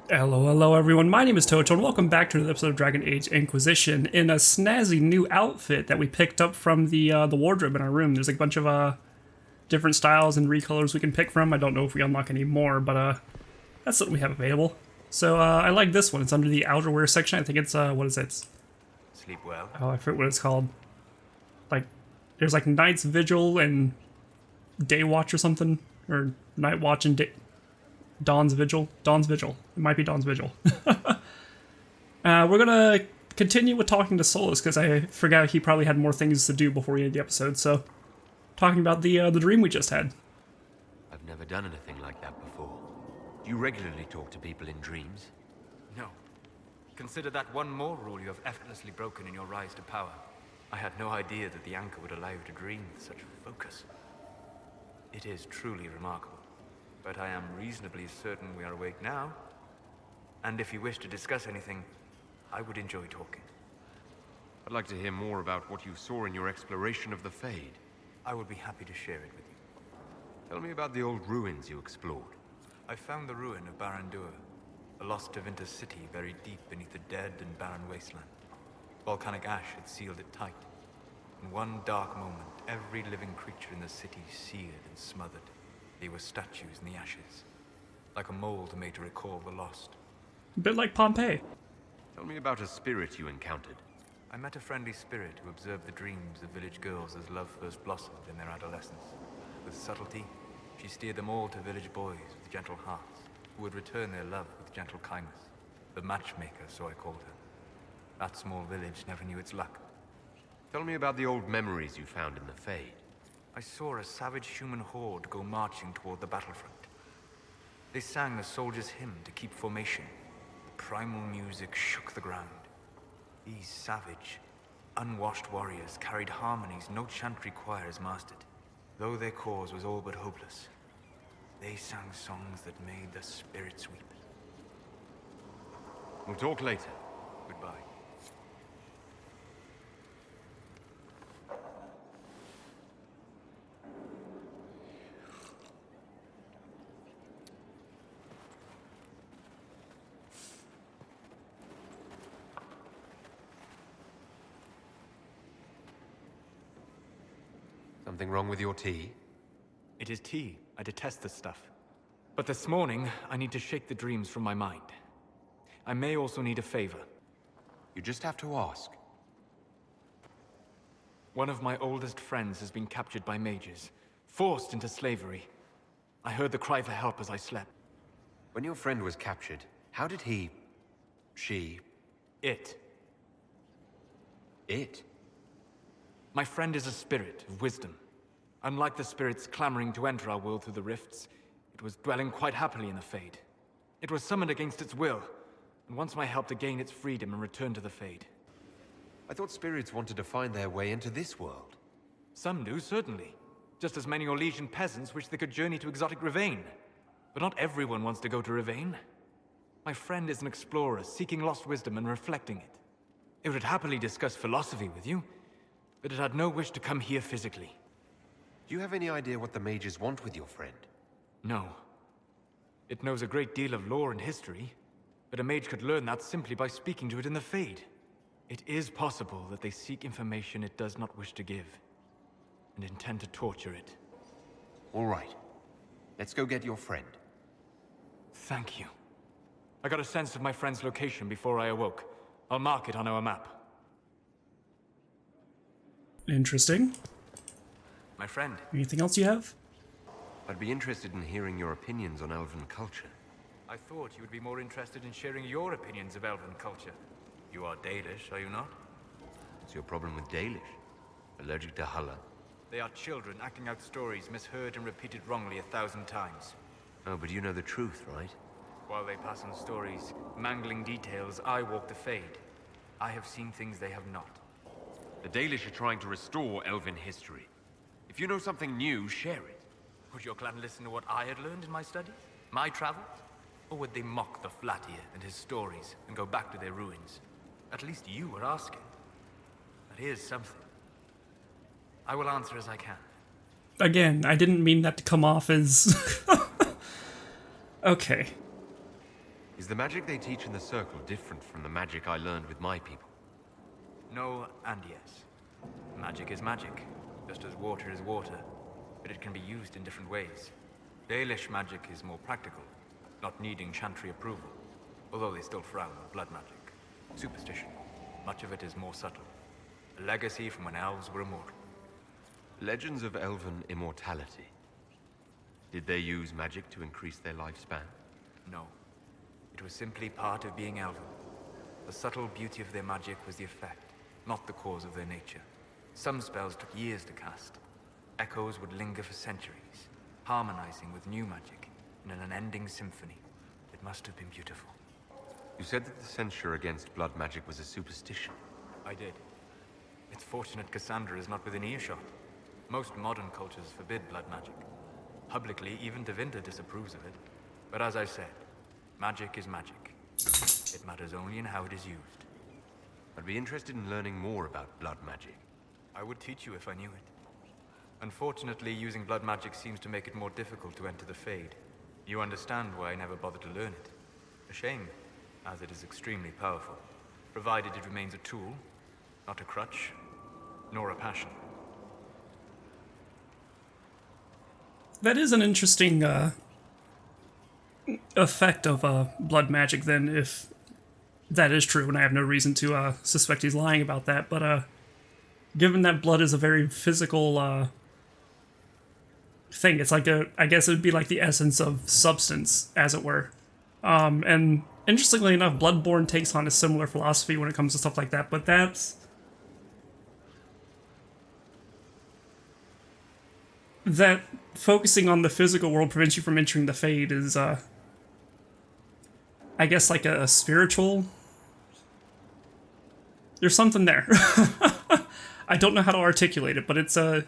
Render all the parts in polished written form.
Hello everyone, my name is Toto and welcome back to another episode of Dragon Age Inquisition in a snazzy new outfit that we picked up from the wardrobe in our room. There's like a bunch of different styles and recolors we can pick from. I don't know if we unlock any more, but that's what we have available. So I like this one. It's under the outerwear section. I think it's, what is it? Sleep well. Oh, I forget what it's called. Like, there's like Night's Vigil and Day Watch or something. Or Night Watch and Dawn's Vigil. Dawn's Vigil. It might be Dawn's Vigil. We're gonna continue with talking to Solus, because I forgot he probably had more things to do before we end the episode, so... Talking about the dream we just had. I've never done anything like that before. Do you regularly talk to people in dreams? No. Consider that one more rule you have effortlessly broken in your rise to power. I had no idea that the anchor would allow you to dream with such focus. It is truly remarkable. But I am reasonably certain we are awake now. And if you wish to discuss anything, I would enjoy talking. I'd like to hear more about what you saw in your exploration of the Fade. I would be happy to share it with you. Tell me about the old ruins you explored. I found the ruin of Barandur, a lost Tevinter city buried deep beneath a dead and barren wasteland. Volcanic ash had sealed it tight. In one dark moment, every living creature in the city seared and smothered. They were statues in the ashes, like a mold made to recall the lost. A bit like Pompeii. Tell me about a spirit you encountered. I met a friendly spirit who observed the dreams of village girls as love first blossomed in their adolescence. With subtlety, she steered them all to village boys with gentle hearts, who would return their love with gentle kindness. The matchmaker, so I called her. That small village never knew its luck. Tell me about the old memories you found in the Fade. I saw a savage human horde go marching toward the battlefront. They sang a soldier's hymn to keep formation. The primal music shook the ground. These savage, unwashed warriors carried harmonies no chantry choirs mastered. Though their cause was all but hopeless, they sang songs that made the spirits weep. We'll talk later. Goodbye. Something wrong with your tea? It is tea. I detest this stuff. But this morning, I need to shake the dreams from my mind. I may also need a favor. You just have to ask. One of my oldest friends has been captured by mages, forced into slavery. I heard the cry for help as I slept. When your friend was captured, how did he... she... It. My friend is a spirit of wisdom. Unlike the spirits clamoring to enter our world through the rifts, it was dwelling quite happily in the Fade. It was summoned against its will, and wants my help to gain its freedom and return to the Fade. I thought spirits wanted to find their way into this world. Some do, certainly. Just as many Orlesian peasants wish they could journey to exotic Rivain. But not everyone wants to go to Rivain. My friend is an explorer, seeking lost wisdom and reflecting it. It would happily discuss philosophy with you, but it had no wish to come here physically. Do you have any idea what the mages want with your friend? No. It knows a great deal of lore and history, but a mage could learn that simply by speaking to it in the Fade. It is possible that they seek information it does not wish to give, and intend to torture it. All right. Let's go get your friend. Thank you. I got a sense of my friend's location before I awoke. I'll mark it on our map. Interesting. My friend. Anything else you have? I'd be interested in hearing your opinions on elven culture. I thought you would be more interested in sharing your opinions of elven culture. You are Dalish, are you not? What's your problem with Dalish? Allergic to Hulla? They are children acting out stories misheard and repeated wrongly 1,000 times. Oh, but you know the truth, right? While they pass on stories, mangling details, I walk the Fade. I have seen things they have not. The Dalish are trying to restore elven history. If you know something new, share it. Would your clan listen to what I had learned in my studies? My travels? Or would they mock the Flatir and his stories and go back to their ruins? At least you were asking. That is something. I will answer as I can. Again, I didn't mean that to come off as... Okay. Is the magic they teach in the Circle different from the magic I learned with my people? No and yes. Magic is magic, just as water is water, but it can be used in different ways. Dalish magic is more practical, not needing chantry approval, although they still frown on blood magic. Superstition. Much of it is more subtle. A legacy from when elves were immortal. Legends of elven immortality. Did they use magic to increase their lifespan? No. It was simply part of being elven. The subtle beauty of their magic was the effect, not the cause of their nature. Some spells took years to cast. Echoes would linger for centuries, harmonizing with new magic in an unending symphony. It must have been beautiful. You said that the censure against blood magic was a superstition. I did. It's fortunate Cassandra is not within earshot. Most modern cultures forbid blood magic. Publicly, even Devinter disapproves of it. But as I said, magic is magic. It matters only in how it is used. I'd be interested in learning more about blood magic. I would teach you if I knew it. Unfortunately, using blood magic seems to make it more difficult to enter the Fade. You understand why I never bothered to learn it. A shame, as it is extremely powerful, provided it remains a tool, not a crutch, nor a passion. That is an interesting effect of blood magic, then, if that is true, and I have no reason to suspect he's lying about that, but given that blood is a very physical thing, it's like I guess it would be like the essence of substance, as it were. And interestingly enough, Bloodborne takes on a similar philosophy when it comes to stuff like that, but that focusing on the physical world prevents you from entering the Fade is, I guess, like a spiritual... There's something there. I don't know how to articulate it, but it's an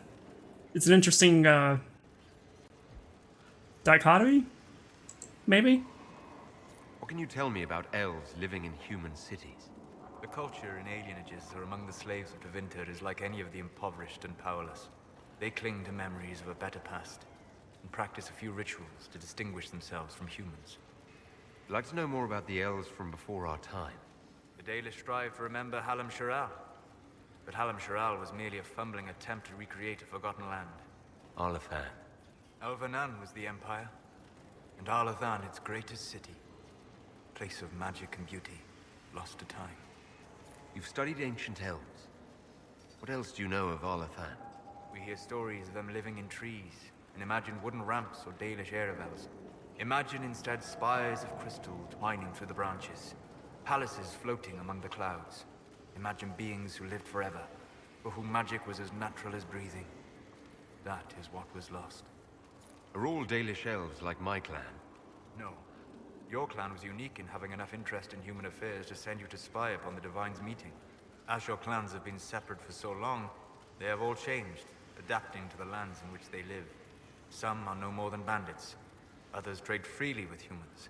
interesting dichotomy, maybe? What can you tell me about elves living in human cities? The culture in alienages or among the slaves of Devinter is like any of the impoverished and powerless. They cling to memories of a better past, and practice a few rituals to distinguish themselves from humans. I'd like to know more about the elves from before our time. The Dalish strive to remember Hallam Sharal, but Hallam Sharal was merely a fumbling attempt to recreate a forgotten land. Arlathan. Elvanan was the empire, and Arlathan its greatest city. Place of magic and beauty, lost to time. You've studied ancient elves. What else do you know of Arlathan? We hear stories of them living in trees, and imagine wooden ramps or Dalish aerovels. Imagine instead spires of crystal twining through the branches, palaces floating among the clouds. Imagine beings who lived forever, for whom magic was as natural as breathing. That is what was lost. Are all Dalish elves like my clan? No. Your clan was unique in having enough interest in human affairs to send you to spy upon the Divine's meeting. As your clans have been separate for so long, they have all changed, adapting to the lands in which they live. Some are no more than bandits. Others trade freely with humans.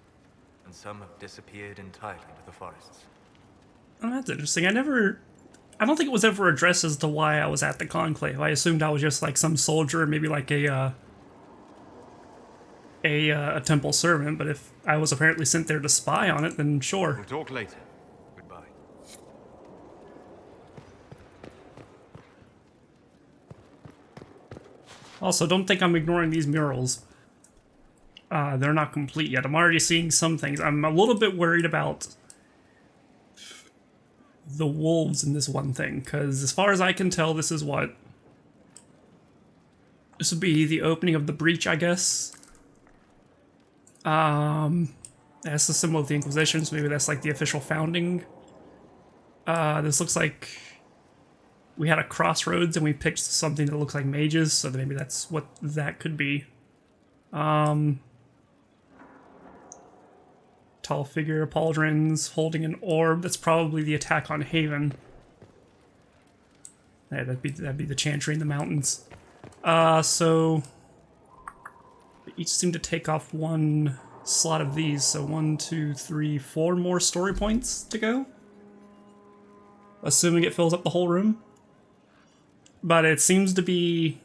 And some have disappeared entirely into the forests. Oh, that's interesting. I don't think it was ever addressed as to why I was at the Conclave. I assumed I was just like some soldier, maybe like a temple servant, but if I was apparently sent there to spy on it, then sure. We'll talk later. Goodbye. Also, don't think I'm ignoring these murals. They're not complete yet. I'm already seeing some things. I'm a little bit worried about the wolves in this one thing, because as far as I can tell, this would be the opening of the breach, I guess. That's the symbol of the Inquisition, so maybe that's like the official founding. This looks like we had a crossroads and we picked something that looks like mages, so maybe that's what that could be. Tall figure, pauldrons, holding an orb. That's probably the attack on Haven. Yeah, that'd be the chantry in the mountains. So they each seem to take off one slot of these. So 1, 2, 3, 4 more story points to go. Assuming it fills up the whole room. But it seems to be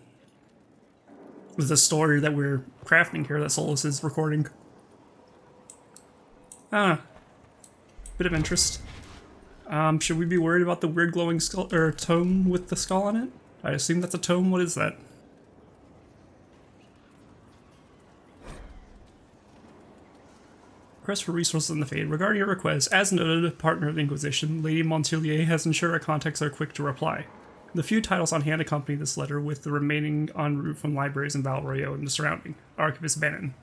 the story that we're crafting here that Solus is recording. Bit of interest. Should we be worried about the weird glowing skull or tome with the skull on it? I assume that's a tome. What is that? Request for resources in the Fade. Regarding your request, as noted, partner of the Inquisition, Lady Montelier has ensured our contacts are quick to reply. The few titles on hand accompany this letter, with the remaining en route from libraries in Val Royeaux and the surrounding. Archivist Bannon.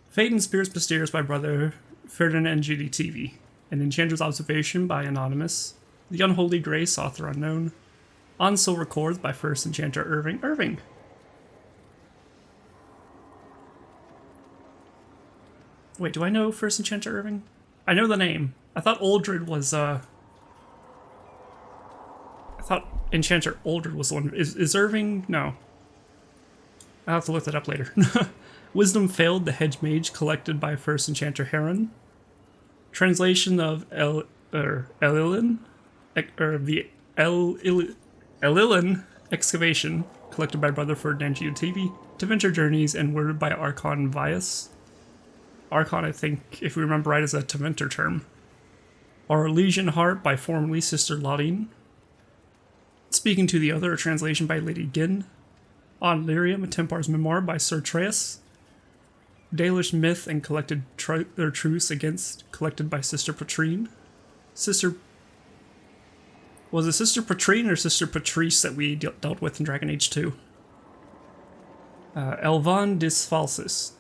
Fate and Spirits Mysterious by Brother Ferdinand GDTV. An Enchanter's Observation by Anonymous. The Unholy Grace, author unknown. On Silver Chords by First Enchanter Irving. Irving! Wait, do I know First Enchanter Irving? I know the name. I thought Uldred was, I thought Enchanter Uldred was the one. Is Irving? No. I'll have to look that up later. Wisdom Failed, the Hedge Mage, collected by First Enchanter Heron. Translation of Elilin, Elilin Excavation, collected by Brother Ferdinand GUTV. To Venture Journeys and worded by Archon Vias. Archon, I think, if we remember right, is a Teventer term. Our Elysian Heart by formerly Sister Laudine. Speaking to the Other, a translation by Lady Ginn. On Lyrium, a Tempar's Memoir by Sir Treus. Dalish Myth and Collected Truce Against, collected by Sister Patrine. Was it Sister Patrine or Sister Patrice that we dealt with in Dragon Age 2? Elvan dis Falsis.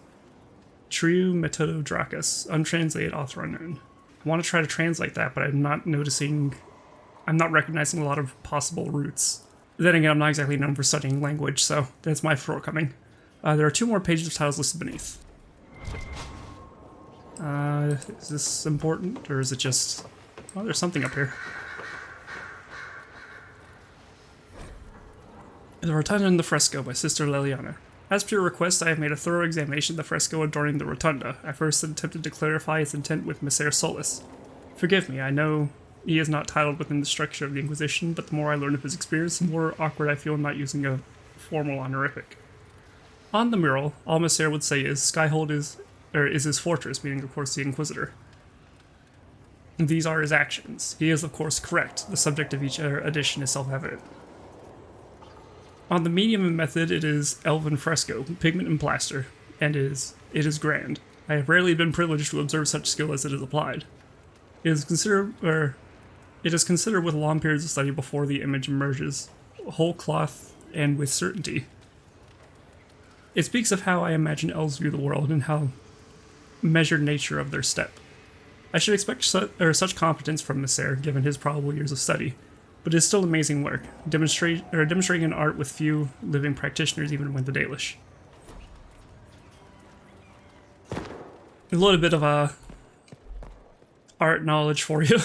Triu Metodo Dracus. Untranslated, author unknown. I want to try to translate that, but I'm not recognizing a lot of possible roots. Then again, I'm not exactly known for studying language, so that's my shortcoming. There are 2 more pages of titles listed beneath. Is this important, or is it just... Oh, there's something up here. The Rotunda and the Fresco by Sister Leliana. As per your request, I have made a thorough examination of the fresco adorning the rotunda. I first attempted to clarify its intent with Messer Solus. Forgive me, I know he is not titled within the structure of the Inquisition, but the more I learn of his experience, the more awkward I feel not using a formal honorific. On the mural, all Messer would say is, Skyhold is his fortress, meaning of course the Inquisitor. These are his actions. He is of course correct. The subject of each edition is self-evident. On the medium method, it is elven fresco, pigment and plaster, and it is grand. I have rarely been privileged to observe such skill as it is applied. It is considered with long periods of study before the image emerges, whole cloth and with certainty. It speaks of how I imagine elves view the world and how measured nature of their step. I should expect such competence from Messer, given his probable years of study. But it is still amazing work, demonstrating an art with few living practitioners even when the Dalish. A little bit of art knowledge for you,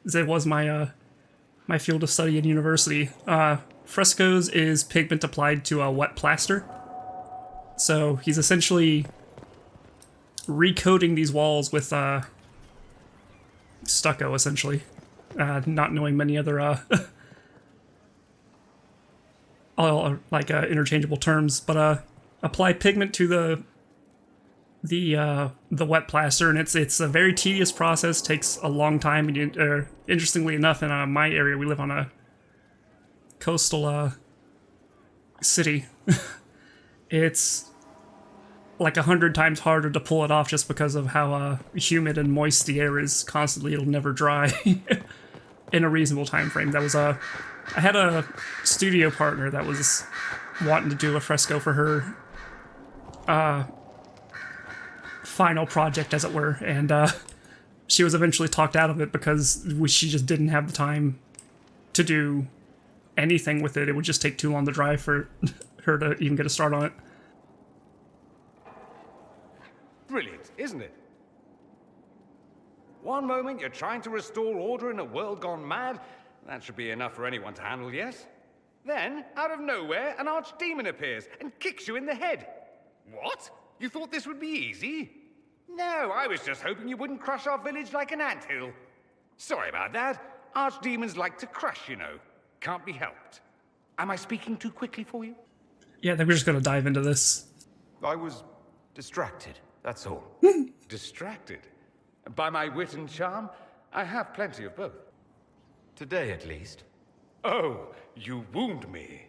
as it was my my field of study in university. Frescoes is pigment applied to a wet plaster, so he's essentially recoating these walls with stucco, essentially. Not knowing many other interchangeable terms, but apply pigment to the wet plaster, and it's a very tedious process. Takes a long time. And interestingly enough, in my area, we live on a coastal city. It's like 100 times harder to pull it off just because of how humid and moist the air is constantly. It'll never dry in a reasonable time frame. That was I had a studio partner that was wanting to do a fresco for her final project, as it were, and she was eventually talked out of it because she just didn't have the time to do anything with it. It would just take too long to dry for her to even get a start on it. Brilliant, isn't it? One moment you're trying to restore order in a world gone mad. That should be enough for anyone to handle, yes? Then, out of nowhere, an archdemon appears and kicks you in the head. What? You thought this would be easy? No, I was just hoping you wouldn't crush our village like an anthill. Sorry about that. Archdemons like to crush, you know. Can't be helped. Am I speaking too quickly for you? Yeah, I think we're just gonna dive into this. I was distracted, that's all. Distracted? By my wit and charm? I have plenty of both. Today, at least. Oh, you wound me.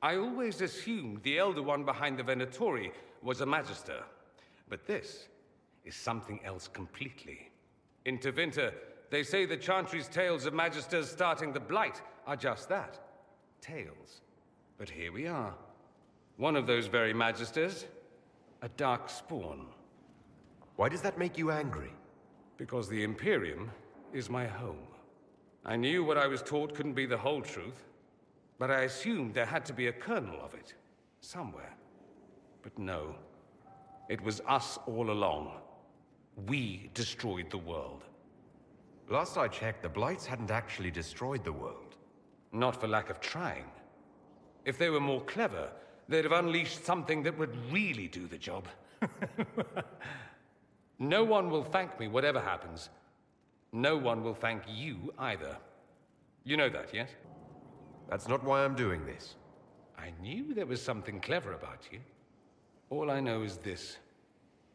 I always assumed the Elder One behind the Venatori was a Magister. But this is something else completely. In Tevinter, they say the Chantry's tales of Magisters starting the Blight are just that. Tales. But here we are. One of those very Magisters, a dark spawn. Why does that make you angry? Because the Imperium is my home. I knew what I was taught couldn't be the whole truth, but I assumed there had to be a kernel of it, somewhere. But no, it was us all along. We destroyed the world. Last I checked, the Blights hadn't actually destroyed the world. Not for lack of trying. If they were more clever, they'd have unleashed something that would really do the job. No one will thank me, whatever happens. No one will thank you either. You know that, yes? That's not why I'm doing this. I knew there was something clever about you. All I know is this.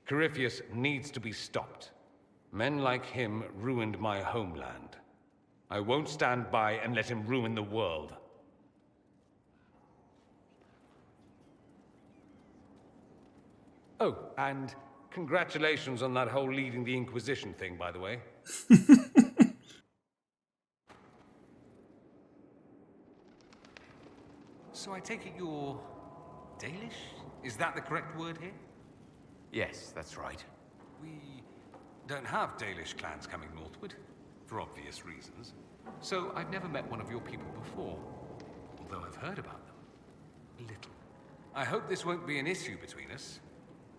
Corypheus needs to be stopped. Men like him ruined my homeland. I won't stand by and let him ruin the world. Oh, and congratulations on that whole leading the Inquisition thing, by the way. So I take it you're Dalish? Is that the correct word here? Yes, that's right. We don't have Dalish clans coming northward, for obvious reasons. So I've never met one of your people before, although I've heard about them. Little. I hope this won't be an issue between us.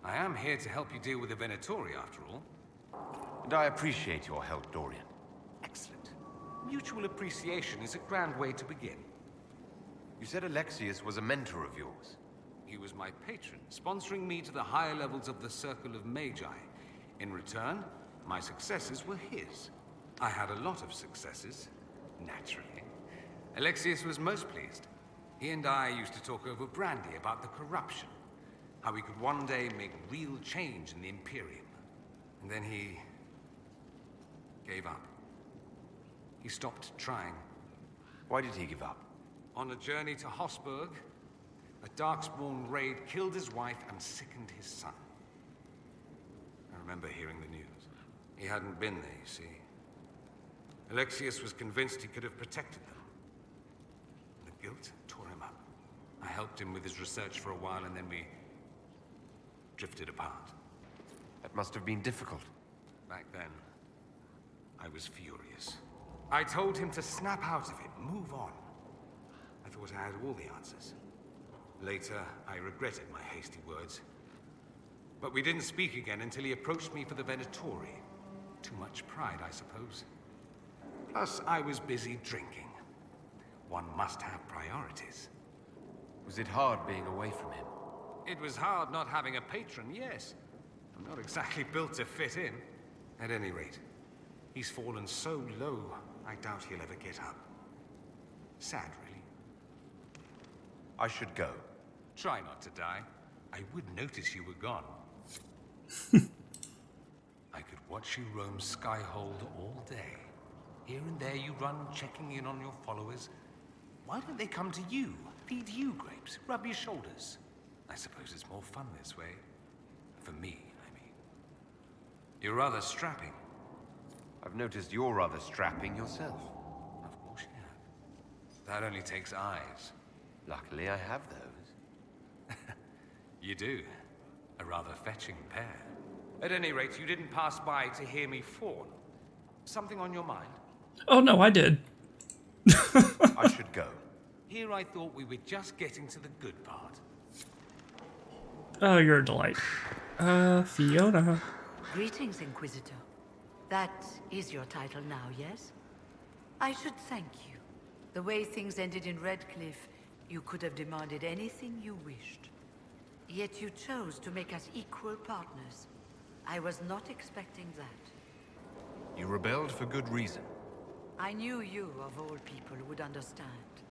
I am here to help you deal with the Venatori, after all. And I appreciate your help, Dorian. Excellent. Mutual appreciation is a grand way to begin. You said Alexius was a mentor of yours. He was my patron, sponsoring me to the higher levels of the Circle of Magi. In return, my successes were his. I had a lot of successes, naturally. Alexius was most pleased. He and I used to talk over brandy about the corruption, how we could one day make real change in the Imperium. And then he gave up. He stopped trying. Why did he give up? On a journey to Hosburg, a Darkspawn raid killed his wife and sickened his son. I remember hearing the news. He hadn't been there, you see. Alexius was convinced he could have protected them. The guilt tore him up. I helped him with his research for a while, and then we drifted apart. That must have been difficult. Back then, I was furious. I told him to snap out of it, move on. I thought I had all the answers. Later, I regretted my hasty words. But we didn't speak again until he approached me for the Venatori. Too much pride, I suppose. Plus, I was busy drinking. One must have priorities. Was it hard being away from him? It was hard not having a patron, yes. I'm not exactly built to fit in. At any rate, he's fallen so low, I doubt he'll ever get up. Sad, really. I should go. Try not to die. I would notice you were gone. I could watch you roam Skyhold all day. Here and there you run, checking in on your followers. Why don't they come to you, feed you grapes, rub your shoulders? I suppose it's more fun this way. For me, I mean. You're rather strapping. I've noticed you're rather strapping yourself. Of course you have. That only takes eyes. Luckily, I have those. You do. A rather fetching pair. At any rate, you didn't pass by to hear me fawn. Something on your mind? Oh no, I did. I should go. Here I thought we were just getting to the good part. Oh, you're a delight. Fiona. Greetings, Inquisitor. That is your title now, yes? I should thank you. The way things ended in Redcliffe, you could have demanded anything you wished. Yet you chose to make us equal partners. I was not expecting that. You rebelled for good reason. I knew you, of all people, would understand.